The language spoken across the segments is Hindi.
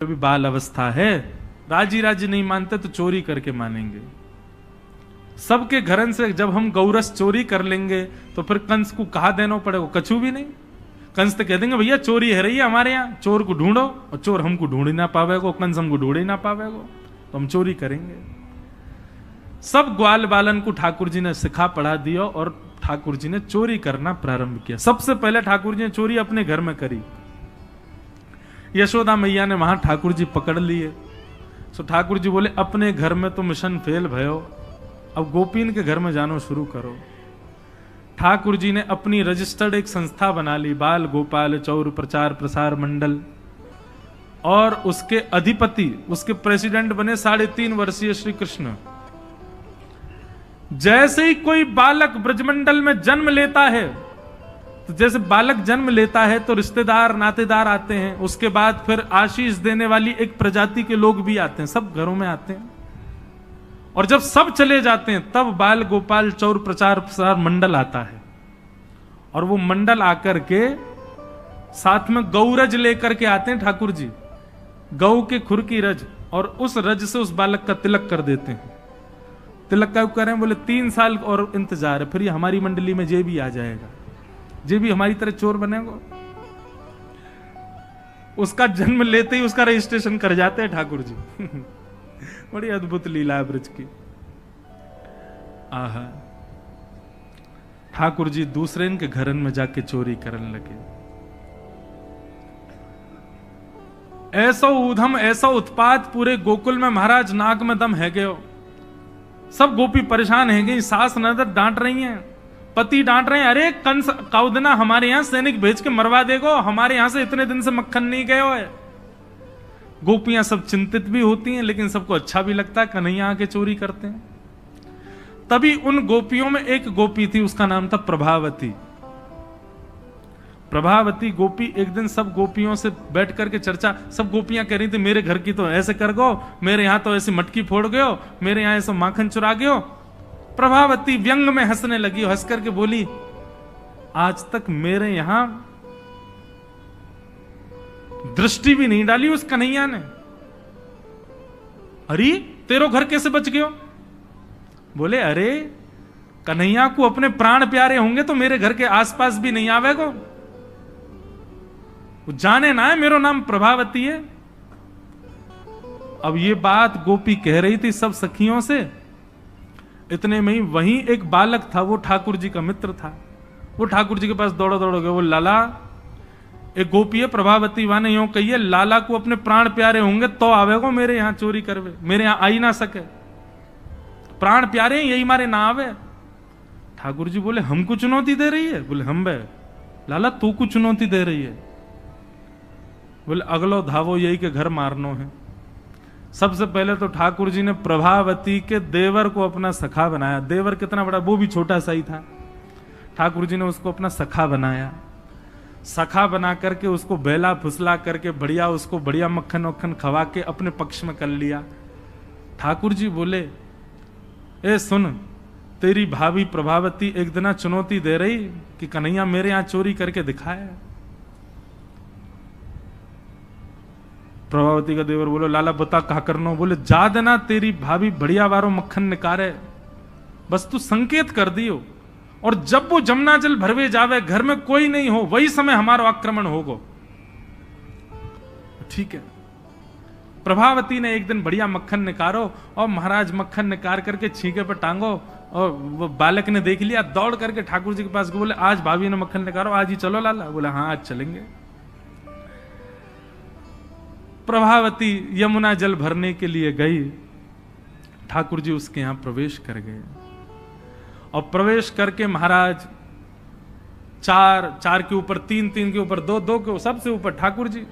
अभी बाल अवस्था है, राजी राजी नहीं मानते तो चोरी करके मानेंगे। सबके घरन से जब हम गौरस चोरी कर लेंगे तो फिर कंस को कहा देना पड़ेगा, कछु भी नहीं। कंस तो कह देंगे भैया चोरी है रही है हमारे यहाँ, चोर को ढूंढो, और चोर हमको ढूंढ ही ना पावेगो, कंस हमको ढूंढ ही ना पावेगो, तो हम चोरी करेंगे। सब ग्वाल बालन को ठाकुर जी ने सिखा पढ़ा दिया और ठाकुर जी ने चोरी करना प्रारंभ किया। सबसे पहले ठाकुर जी ने चोरी अपने घर में करी। यशोदा मैया ने वहां ठाकुर जी पकड़ लिए। तो ठाकुर जी बोले अपने घर में तो मिशन फेल भयो, अब गोपीन के घर में जानो शुरू करो। ठाकुर जी ने अपनी रजिस्टर्ड एक संस्था बना ली, बाल गोपाल चौर प्रचार प्रसार मंडल, और उसके अधिपति, उसके प्रेसिडेंट बने 3.5 वर्षीय श्री कृष्ण। जैसे ही कोई बालक ब्रजमंडल में जन्म लेता है, तो जैसे बालक जन्म लेता है तो रिश्तेदार नातेदार आते हैं, उसके बाद फिर आशीष देने वाली एक प्रजाति के लोग भी आते हैं, सब घरों में आते हैं। और जब सब चले जाते हैं तब बाल गोपाल चौर प्रचार प्रसार मंडल आता है, और वो मंडल आकर के साथ में गौरज लेकर के आते हैं ठाकुर जी, गौ के खुर की रज, और उस रज से उस बालक का तिलक कर देते हैं। तिलक का करें, बोले 3 साल और इंतजार है, फिर ये हमारी मंडली में जे भी आ जाएगा, जे भी हमारी तरह चोर बनेगा। उसका जन्म लेते ही उसका रजिस्ट्रेशन कर जाते हैं ठाकुर जी। बड़ी अद्भुत लीला है ब्रज की। आहा, ठाकुर जी दूसरे इनके घरन में जाके चोरी करने लगे। ऐसा ऊधम ऐसा उत्पात पूरे गोकुल में, महाराज नाक में दम है गयो। सब गोपी परेशान है गई, सास नजर डांट रही हैं, पति डांट रहे हैं, अरे कंस काउदना हमारे यहां सैनिक भेज के मरवा देगो, हमारे यहां से इतने दिन से मक्खन नहीं गयो है। गोपियां सब चिंतित भी होती हैं, लेकिन सबको अच्छा भी लगता है, कन्हैया आके चोरी करते हैं। तभी उन गोपियों में एक गोपी थी, उसका नाम था प्रभावती। प्रभावती गोपी एक दिन सब गोपियों से बैठ करके चर्चा, सब गोपियां कह रही थी मेरे घर की तो ऐसे कर गो, मेरे यहां तो ऐसी मटकी फोड़ गयो, मेरे यहां ऐसा माखन चुरा गयो। प्रभावती व्यंग में हंसने लगी, हंस करके बोली आज तक मेरे यहां दृष्टि भी नहीं डाली उस कन्हैया ने। अरे तेरो घर कैसे बच गयो? बोले अरे कन्हैया को अपने प्राण प्यारे होंगे तो मेरे घर के आसपास भी नहीं आवेगो, वो जाने ना है मेरो नाम प्रभावती है। अब ये बात गोपी कह रही थी सब सखियों से, इतने में ही वहीं एक बालक था, वो ठाकुर जी का मित्र था। वो ठाकुर जी के पास दौड़ो दौड़ो गए, वो लाला एक गोपी है प्रभावती वाने यूं कहिए, लाला को अपने प्राण प्यारे होंगे तो आवेगो मेरे यहां चोरी करवे, मेरे यहां आई ना सके, प्राण प्यारे यही मारे ना आवे। ठाकुर जी बोले हमको चुनौती दे रही है? बोले हम बे लाला तू को चुनौती दे रही है? बोले अगलो धावो यही के घर मारनो है। सबसे पहले तो ठाकुर जी ने प्रभावती के देवर को अपना सखा बनाया। देवर कितना बड़ा, वो भी छोटा सा ही था। ठाकुर जी ने उसको अपना सखा बनाया। सखा बना करके उसको बेला फुसला करके बढ़िया उसको बढ़िया मक्खन वक्खन खवा के अपने पक्ष में कर लिया। ठाकुर जी बोले ए सुन, तेरी भाभी प्रभावती एक दिन चुनौती दे रही कि कन्हैया मेरे यहां चोरी करके दिखाया। प्रभावती का देवर बोलो लाला बता कहा करनो? बोले जा देना तेरी भाभी बढ़िया वारो मक्खन निकारे, बस तू संकेत कर दियो, और जब वो जमुना जल भरवे जावे घर में कोई नहीं हो वही समय हमारा आक्रमण होगो। ठीक है। प्रभावती ने एक दिन बढ़िया मक्खन निकारो, और महाराज मक्खन निकाल करके छींके पर टांगो, और वो बालक ने देख लिया, दौड़ करके ठाकुर जी के पास बोले आज भाभी ने मक्खन निकालो, आज ही चलो लाला। बोले हाँ आज चलेंगे। प्रभावती यमुना जल भरने के लिए गई, ठाकुर जी उसके यहां प्रवेश कर गए, और प्रवेश करके महाराज 4 के ऊपर 3 के ऊपर 2 के सबसे ऊपर ठाकुर जी,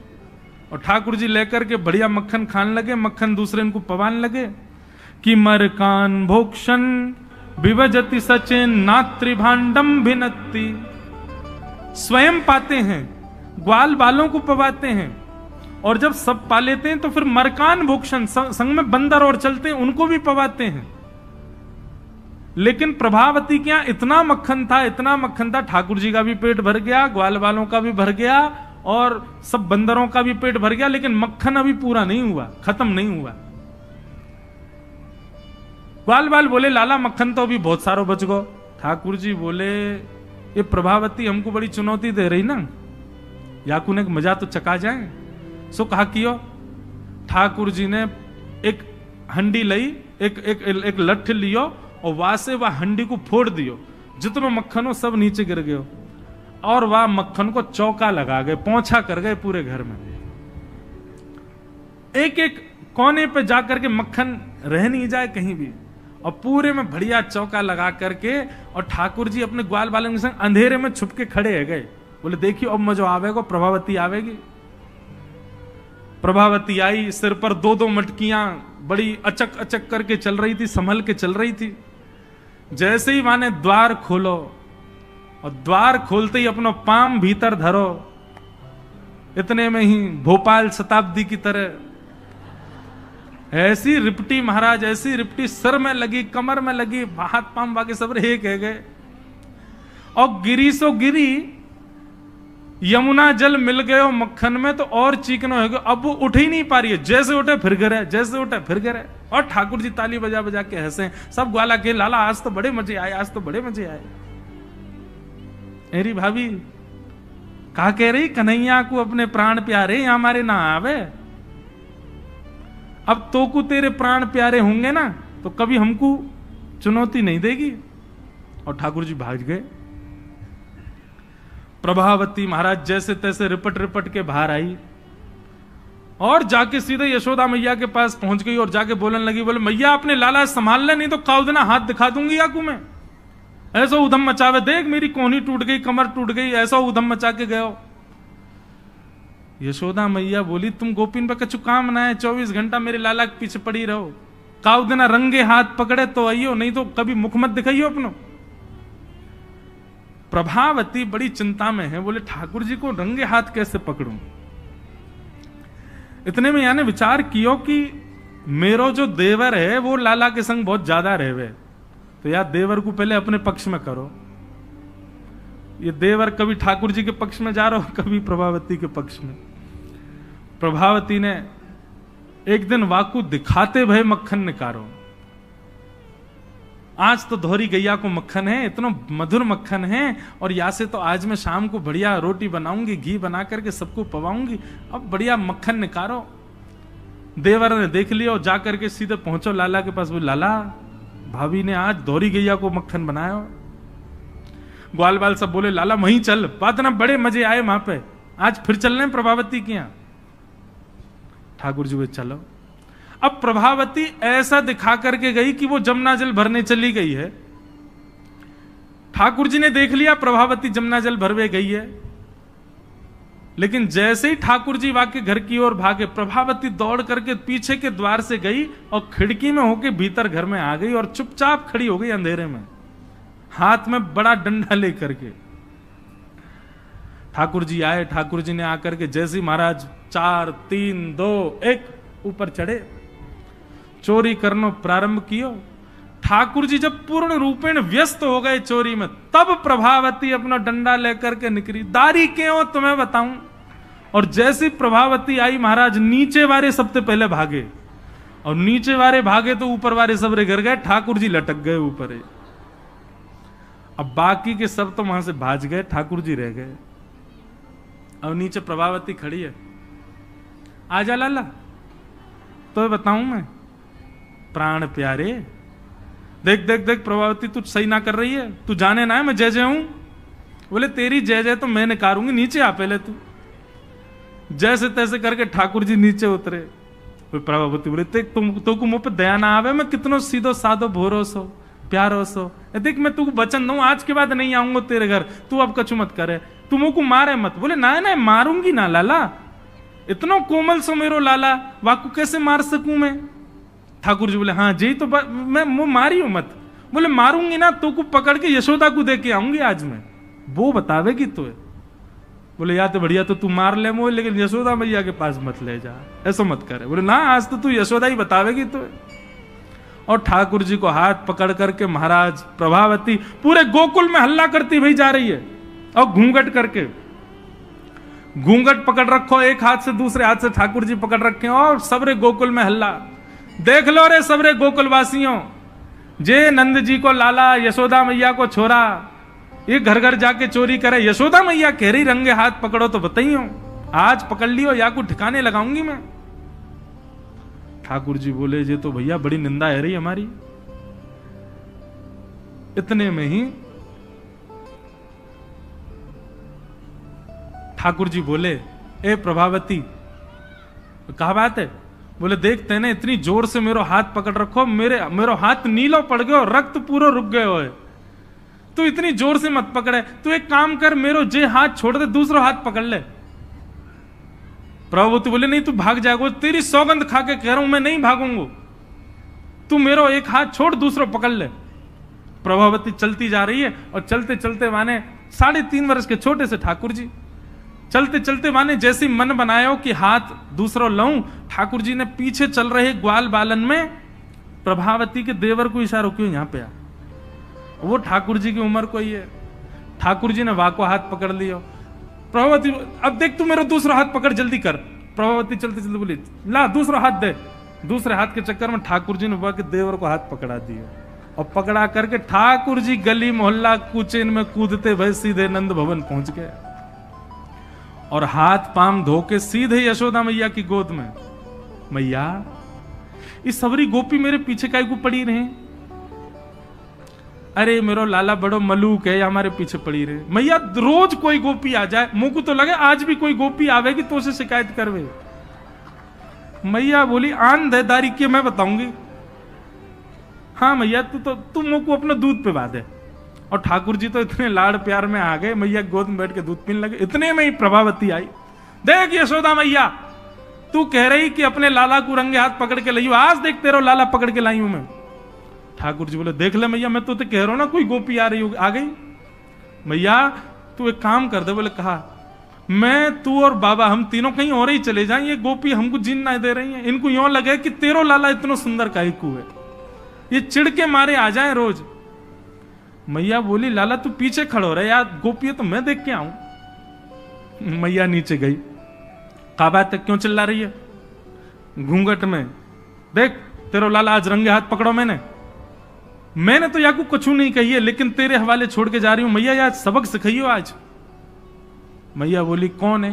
और ठाकुर जी लेकर के बढ़िया मक्खन खाने लगे। मक्खन दूसरे इनको पवाने लगे कि मरकान भोक्षण विभजति सचेन नात्री भांडम भिन्नति। स्वयं पाते हैं, ग्वाल बालों को पवाते हैं, और जब सब पा लेते हैं तो फिर मरकान भोक्षण संग में बंदर और चलते हैं उनको भी पवाते हैं। लेकिन प्रभावती के यहां इतना मक्खन था, ठाकुर जी का भी पेट भर गया, ग्वाल वालों का भी भर गया, और सब बंदरों का भी पेट भर गया, लेकिन मक्खन अभी पूरा नहीं हुआ, खत्म नहीं हुआ। ग्वाल बाल बोले लाला मक्खन तो अभी बहुत सारो बच गो। ठाकुर जी बोले ये प्रभावती हमको बड़ी चुनौती दे रही ना, याकू ने मजा तो चका जाए। सो कहा कियो। ठाकुर जी ने एक हंडी लई, एक लठ लियो और वहां से वह हंडी को फोड़ दियो, जितना मक्खन हो सब नीचे गिर गयो और वह मक्खन को चौका लगा गए, पोंछा कर गए पूरे घर में। एक एक कोने पे जाकर के मक्खन रह नहीं जाए कहीं भी, और पूरे में बढ़िया चौका लगा करके, और ठाकुर जी अपने ग्वाल बालन के संग अंधेरे में छुप के खड़े है गए। बोले देखियो अब मजो आवेगा, प्रभावती आवेगी। प्रभावती आई, सिर पर दो दो मटकियां बड़ी अचक अचक करके चल रही थी, संभल के चल रही थी। जैसे ही माने द्वार खोलो, और द्वार खोलते ही अपना पाम भीतर धरो, इतने में ही भोपाल शताब्दी की तरह ऐसी रिपटी महाराज, ऐसी रिपटी सर में लगी, कमर में लगी, हाथ पाम बाकी सब एक है गए। और गिरी सो गिरी, यमुना जल मिल गए मक्खन में तो और चीकनो हो गया। अब वो उठ ही नहीं पा रही है, जैसे उठे फिर गिरे, जैसे उठे फिर गिरे। और ठाकुर जी ताली बजा बजा के हंसे, सब ग्वाला के लाला आज तो बड़े मजे आए, आज तो बड़े मजे आए। अरे भाभी कहा कह रही कन्हैया को अपने प्राण प्यारे हमारे ना आवे। अब तो को तेरे प्राण प्यारे होंगे ना तो कभी हमको चुनौती नहीं देगी। और ठाकुर जी भाग गए। प्रभावती महाराज जैसे तैसे रिपट रिपट के बाहर आई और जाके सीधे यशोदा मैया के पास पहुंच गई और जाके बोलने लगी, बोले मैया अपने लाला संभाल ले, नहीं तो काउदना हाथ दिखा दूंगी याकू में। ऐसा उधम मचावे, देख मेरी कोहनी टूट गई, कमर टूट गई, ऐसा उधम मचा के गयो। यशोदा मैया बोली तुम गोपिन पे कछु काम ना है, 24 घंटा मेरे लाला के पीछे पड़ी रहो। काउदना रंगे हाथ पकड़े तो आइयो, नहीं तो कभी मुख मत दिखाइयो अपनो। प्रभावती बड़ी चिंता में है, बोले ठाकुर जी को रंगे हाथ कैसे पकड़ूं। इतने में यानी विचार कियो कि मेरो जो देवर है वो लाला के संग बहुत ज्यादा रहवे, तो यार देवर को पहले अपने पक्ष में करो। ये देवर कभी ठाकुर जी के पक्ष में जा रहा हो, कभी प्रभावती के पक्ष में। प्रभावती ने एक दिन वाकू दिखाते भय मक्खन निकारो। आज तो धोरी गैया को मक्खन है, इतना मधुर मक्खन है, और या से तो आज मैं शाम को बढ़िया रोटी बनाऊंगी, घी बना करके सबको पवाऊंगी, अब बढ़िया मक्खन निकारो। देवर ने देख लिया और जाकर के सीधे पहुंचो लाला के पास, बोले लाला भाभी ने आज धोरी गैया को मक्खन बनाया। ग्वाल बाल सब बोले लाला वहीं चल, बात ना बड़े मजे आए वहां पे, आज फिर चल रहे प्रभावती के यहां। ठाकुर जी बोले चलो। अब प्रभावती ऐसा दिखा करके गई कि वो जमुना जल भरने चली गई है। ठाकुर जी ने देख लिया प्रभावती जमुना जल भरवे गई है, लेकिन जैसे ही ठाकुर जी वाके घर की ओर भागे, प्रभावती दौड़ करके पीछे के द्वार से गई और खिड़की में होके भीतर घर में आ गई और चुपचाप खड़ी हो गई अंधेरे में, हाथ में बड़ा डंडा लेकर के। ठाकुर जी आए, ठाकुर जी ने आकर के जैसे महाराज 4 3 2 1 ऊपर चढ़े, चोरी करना प्रारंभ कियो। ठाकुर जी जब पूर्ण रूपेण व्यस्त हो गए चोरी में, तब प्रभावती अपना डंडा लेकर के निकली। दारी क्यों तुम्हें बताऊं। और जैसी प्रभावती आई महाराज नीचे वाले सबसे पहले भागे, और नीचे वाले भागे तो ऊपर वाले सब गिर गए, ठाकुर जी लटक गए ऊपर। अब बाकी के सब तो वहां से भाज गए, ठाकुर जी रह गए। अब नीचे प्रभावती खड़ी है, आजा लाला तो बताऊं मैं प्राण प्यारे, देख देख देख प्रभावती तू सही ना कर रही है, तू जाने ना है मैं जय जय हूं। बोले तेरी जय जय तो मैं निकारूंगी, नीचे आ पहले तू। जैसे तैसे करके ठाकुर जी नीचे उतरे। प्रभावती बोले देख तुम तो को मुंह पे दया ना आवे, मैं कितनो सीधो साधो भोरो सो प्यारो सो, देख मैं तू वचन दूं आज के बाद नहीं आऊंगा तेरे घर, तू अब कछु मत करे, तू मुंह को मारे मत। बोले ना ना मारूंगी ना लाला, इतना कोमल सो मेरो लाला, वाकू कैसे मार सकूं मैं। ठाकुर जी बोले हाँ जी तो मैं मारी हूं मत। बोले मारूंगी ना तो को पकड़ के यशोदा को दे के आऊंगी आज मैं, वो बतावेगी तो। बोले या तो बढ़िया तो तू मार ले मोह, लेकिन यशोदा मैया के पास मत ले जा, ऐसा मत करे। बोले ना आज तो तू यशोदा ही बतावेगी तो। और ठाकुर जी को हाथ पकड़ करके महाराज प्रभावती पूरे गोकुल में हल्ला करती हुई जा रही है, और घूंघट करके घूंघट पकड़ रखो, एक हाथ से दूसरे हाथ से ठाकुर जी पकड़ रखे और सबरे गोकुल में हल्ला। देख लो रे सबरे गोकुल वासियों, जे नंद जी को लाला, यशोदा मैया को छोरा, ये घर घर जाके चोरी करे। यशोदा मैया कह रही रंगे हाथ पकड़ो तो बताइयो, आज पकड़ लियो या को ठिकाने लगाऊंगी मैं। ठाकुर जी बोले ये तो भैया बड़ी निंदा है रही हमारी। इतने में ही ठाकुर जी बोले, ए प्रभावती, कहा बात है? बोले देखते हैं ना, इतनी जोर से मेरो हाथ पकड़ रखो, मेरो हाथ नीलो पड़ गयो, रक्त पूरा रुक गयो है। तू इतनी जोर से मत पकड़े, तू एक काम कर, मेरो जे हाथ छोड़ दे, दूसरा हाथ पकड़ ले। प्रभावती बोले नहीं तू भाग जाएगा, तेरी सौगंध खा के कह रहा हूं मैं नहीं भागूंगा, तू मेरो एक हाथ छोड़, दूसरा पकड़ ले। प्रभावती चलती जा रही है और चलते चलते माने 3.5 वर्ष के छोटे से ठाकुर जी चलते चलते माने जैसे मन बनायो कि हाथ दूसरा लाऊं, ठाकुर जी ने पीछे चल रहे ग्वाल बालन में प्रभावती के देवर को इशारा क्यों यहां पे आ। वो ठाकुर जी की उम्र को ही है। ठाकुर जी ने वाह को हाथ पकड़ लिया। प्रभावती अब देख तू मेरा दूसरा हाथ पकड़, जल्दी कर। प्रभावती चलते चलते बोली ला दूसरा हाथ दे। दूसरे हाथ के चक्कर में ठाकुर जी ने वाह के देवर को हाथ पकड़ा दिया और पकड़ा करके ठाकुर जी गली मोहल्ला कुचेन में कूदते भय सीधे नंद भवन पहुंच गए और हाथ पाम धो के सीधे यशोदा मैया की गोद में। मैया इस सबरी गोपी मेरे पीछे काहे को पड़ी रहे? अरे मेरो लाला बड़ो मलूक है, हमारे पीछे पड़ी रहे। मैया रोज कोई गोपी आ जाए, मुंह को तो लगे आज भी कोई गोपी आवेगी तो उसे शिकायत करवे। मैया बोली आंधेदारी के मैं बताऊंगी। हाँ मैया तू मुंह को अपना दूध पिला दे। और ठाकुर जी तो इतने लाड़ प्यार में आ गए, मैया गोद में बैठ के दूध पीने लगे। इतने में ही प्रभावती आई। देख यशोदा मैया, तू कह रही कि अपने लाला को रंगे हाथ पकड़ के लाइयो, आज देख तेरा लाला पकड़ के लाई हूं मैं। ठाकुर जी बोले देख ले मैया, मैं तो कह रहा हूं ना कोई गोपी आ रही हो, आ गई। मैया तू एक काम कर दे। बोले कहा, मैं तू और बाबा हम तीनों कहीं और ही चले जाएं, ये गोपी हमको जीन ना दे रही है। इनको यूं लगे कि तेरो लाला इतना सुंदर काहे को है, ये चिढ़ के मारे आ जाए रोज। मैया बोली लाला तू पीछे खड़ो रहे यार, गोपी तो मैं देख के आऊं। मैया नीचे गई। कहा बात है, क्यों चिल्ला रही है? घूंघट में देख तेरो लाला आज रंगे हाथ पकड़ो। मैंने तो याकू कुछ नहीं कही है, लेकिन तेरे हवाले छोड़ के जा रही हूं। मैया यार सबक सिखाइयो आज। मैया बोली कौन है?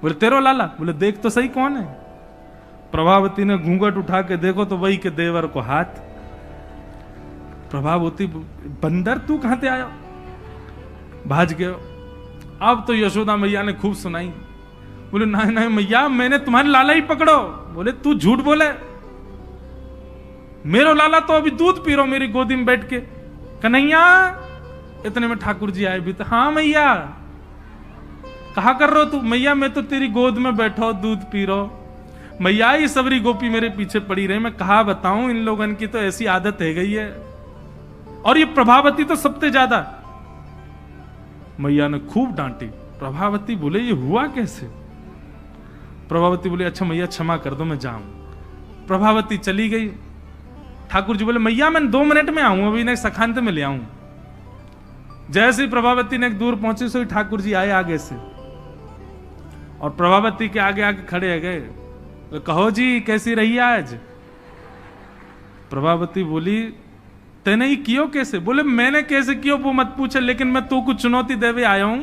बोले तेरो लाला। बोले देख तो सही कौन है। प्रभावती ने घूंघट उठा के देखो तो वही के देवर को हाथ। प्रभावती बंदर तू कहां से आया? भाज गयो। अब तो यशोदा मैया ने खूब सुनाई। बोले नहीं नहीं मैया, मैंने तुम्हारे लाला ही पकड़ो। बोले तू झूठ बोले, मेरो लाला तो अभी दूध पी रहा मेरी गोदी में बैठ के। कन्हैया। इतने में ठाकुर जी आए भी तो। हाँ मैया कहा कर रहे हो तू? मैया मैं तो तेरी गोद में बैठो दूध पी रहा। मैया ये सबरी गोपी मेरे पीछे पड़ी रहे, मैं कहा बताऊं, इन लोगों की तो ऐसी आदत है गई है, और ये प्रभावती तो सबसे ज्यादा। मैया ने खूब डांटी। प्रभावती बोले ये हुआ कैसे? प्रभावती बोले अच्छा मैया क्षमा कर दो, मैं जाऊं। प्रभावती चली गई। ठाकुर जी बोले मैया मैं 2 मिनट में आऊं, अभी ने सखांत में ले आऊं। जैसे ही प्रभावती ने एक दूर पहुंची सो ठाकुर जी आए आगे से और प्रभावती के आगे आगे खड़े गए। तो कहो जी कैसी रही आज? प्रभावती बोली तेने ही कियो कैसे? बोले मैंने कैसे कियो वो मत पूछे, लेकिन मैं तू को चुनौती देवे आया हूं।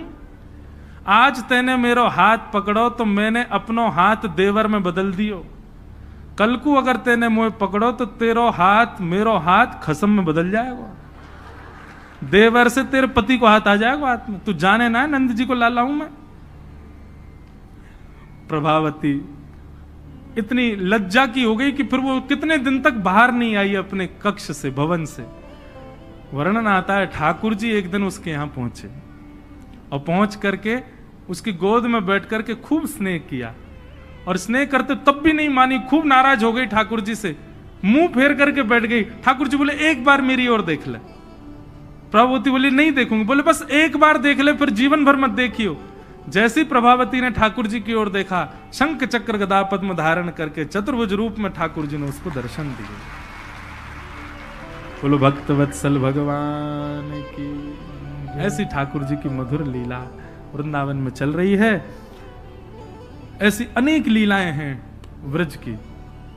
आज तेने मेरो हाथ पकड़ो तो मैंने अपनो हाथ देवर में बदल दियो। कल को अगर तेने मुझे पकड़ो तो तेरो हाथ मेरो हाथ खसम में बदल जाएगा, देवर से तेरे पति को हाथ आ जाएगा हाथ में। तू जाने ना नंद जी को लाला हूं मैं। प्रभावती इतनी लज्जा की हो गई कि फिर वो कितने दिन तक बाहर नहीं आई अपने कक्ष से, भवन से। वर्णन आता है ठाकुर जी एक दिन उसके यहां पहुंचे और पहुंच करके उसकी गोद में बैठ करके खूब स्नेह किया, और स्नेह करते तब भी नहीं मानी, खूब नाराज हो गई ठाकुर जी से, मुंह फेर करके बैठ गई। ठाकुर जी बोले एक बार मेरी ओर देख ले। प्रभावती बोली नहीं देखूंगी। बोले बस एक बार देख ले, फिर जीवन भर मत देखियो। जैसी प्रभावती ने ठाकुर जी की ओर देखा, शंख चक्र गदा पद्म धारण करके चतुर्भुज रूप में ठाकुर जी ने उसको दर्शन दिए। बोलो भक्त वत्सल भगवान की। ऐसी ठाकुर जी की मधुर लीला वृंदावन में चल रही है। ऐसी अनेक लीलाएं हैं व्रज की,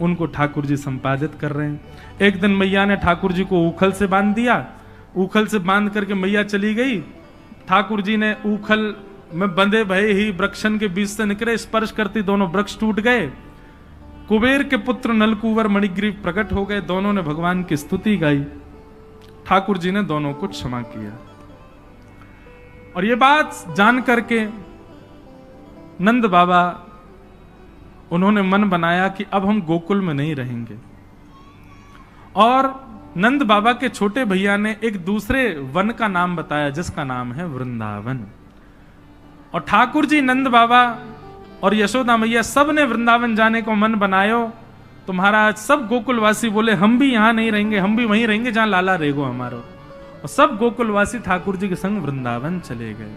उनको ठाकुर जी संपादित कर रहे हैं। एक दिन मैया ने ठाकुर जी को ऊखल से बांध दिया, ऊखल से बांध करके मैया चली गई। ठाकुर जी ने ऊखल में बंधे भये ही वृक्षन के बीच से निकले, स्पर्श करती दोनों वृक्ष टूट गए। कुबेर के पुत्र नलकुवर मणिग्रीव प्रकट हो गए, दोनों ने भगवान की स्तुति गाई। ठाकुर जी ने दोनों को क्षमा किया। और ये बात जान करके नंद बाबा, उन्होंने मन बनाया कि अब हम गोकुल में नहीं रहेंगे। और नंद बाबा के छोटे भैया ने एक दूसरे वन का नाम बताया जिसका नाम है वृंदावन। और ठाकुर जी, नंद बाबा और यशोदा मैया सब ने वृंदावन जाने को मन बनायो। तो महाराज सब गोकुलवासी बोले हम भी यहां नहीं रहेंगे, हम भी वहीं रहेंगे जहां लाला रहेगो हमारो। और सब गोकुलवासी ठाकुर जी के संग वृंदावन चले गए।